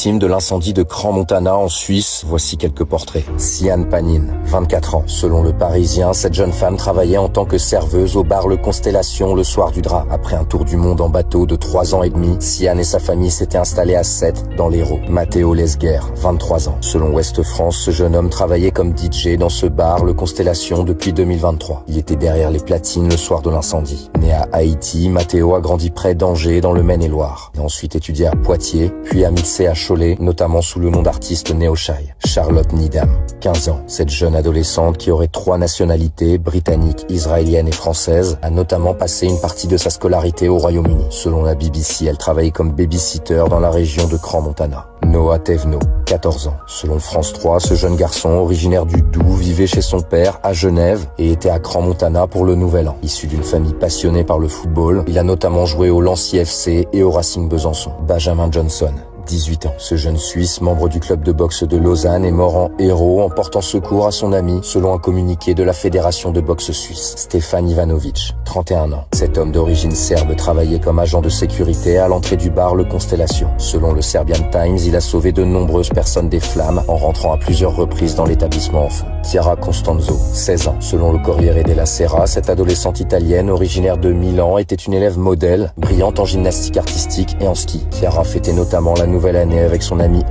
victime de l'incendie de Crans-Montana en Suisse. Voici quelques portraits. Sian Panin, 24 ans. Selon Le Parisien, cette jeune femme travaillait en tant que serveuse au bar Le Constellation le soir du drap. Après un tour du monde en bateau de 3 ans et demi, Sian et sa famille s'étaient installés à Sète, dans l'Hérault. Matteo Lesguer, 23 ans. Selon Ouest France, ce jeune homme travaillait comme DJ dans ce bar Le Constellation depuis 2023. Il était derrière les platines le soir de l'incendie. Né à Haïti, Matteo a grandi près d'Angers dans le Maine-et-Loire. Il a ensuite étudié à Poitiers, puis a mixé à Cholet, notamment sous le nom d'artiste Neoshai. Charlotte Needham, 15 ans. Cette jeune adolescente qui aurait 3 nationalités, britannique, israélienne et française, a notamment passé une partie de sa scolarité au Royaume-Uni. Selon la BBC, elle travaillait comme babysitter dans la région de Crans-Montana. Noah Thévenot, 14 ans. Selon France 3, ce jeune garçon, originaire du Doubs, vivait chez son père à Genève et était à Crans-Montana pour le Nouvel An. Issu d'une famille passionnée par le football, il a notamment joué au Lancy FC et au Racing Besançon. Benjamin Johnson, 18 ans. Ce jeune Suisse, membre du club de boxe de Lausanne, est mort en héros en portant secours à son ami, selon un communiqué de la Fédération de boxe suisse. Stefan Ivanovic, 31 ans. Cet homme d'origine serbe travaillait comme agent de sécurité à l'entrée du bar Le Constellation. Selon le Serbian Times, il a sauvé de nombreuses personnes des flammes en rentrant à plusieurs reprises dans l'établissement en feu. Chiara Costanzo, 16 ans. Selon le Corriere della Sera, cette adolescente italienne originaire de Milan était une élève modèle, brillante en gymnastique artistique et en ski. Chiara fêtait notamment la nouvelle année avec son ami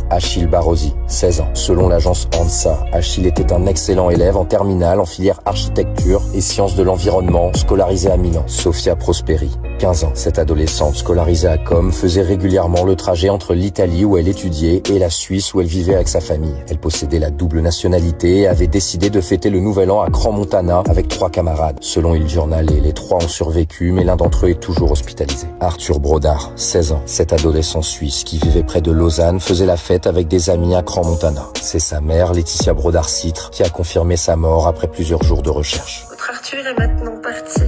Achille Barrosi, 16 ans. Selon l'agence ANSA, Achille était un excellent élève en terminale en filière architecture et sciences de l'environnement, scolarisé à Milan. Sofia Prosperi, 15 ans. Cette adolescente scolarisée à Com faisait régulièrement le trajet entre l'Italie où elle étudiait et la Suisse où elle vivait avec sa famille. Elle possédait la double nationalité et avait décidé de fêter le Nouvel An à Crans-Montana avec 3 camarades. Selon Il Giornale, les 3 ont survécu, mais l'un d'entre eux est toujours hospitalisé. Arthur Brodard, 16 ans. Cet adolescent suisse qui vivait près de Lausanne faisait la fête avec des amis à Crans-Montana. C'est sa mère, Laetitia Brodard-Citre, qui a confirmé sa mort après plusieurs jours de recherche. Votre Arthur est maintenant parti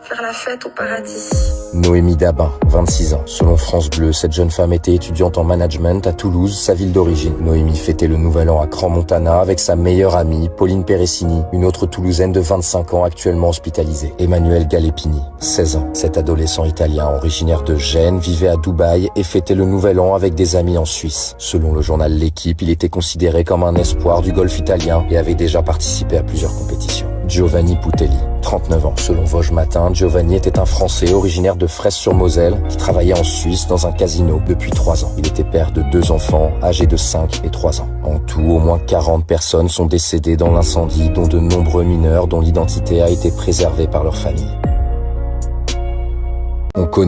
faire la fête au paradis. Noémie Dabin, 26 ans. Selon France Bleu, cette jeune femme était étudiante en management à Toulouse, sa ville d'origine. Noémie fêtait le Nouvel An à Crans-Montana avec sa meilleure amie, Pauline Peressini, une autre Toulousaine de 25 ans actuellement hospitalisée. Emmanuel Galepini, 16 ans. Cet adolescent italien originaire de Gênes vivait à Dubaï et fêtait le Nouvel An avec des amis en Suisse. Selon le journal L'Équipe, il était considéré comme un espoir du golf italien et avait déjà participé à plusieurs compétitions. Giovanni Putelli, 39 ans. Selon Vosges Matin, Giovanni était un Français originaire de Fraisse-sur-Moselle qui travaillait en Suisse dans un casino depuis 3 ans. Il était père de 2 enfants âgés de 5 et 3 ans. En tout, au moins 40 personnes sont décédées dans l'incendie, dont de nombreux mineurs dont l'identité a été préservée par leur famille. On connaît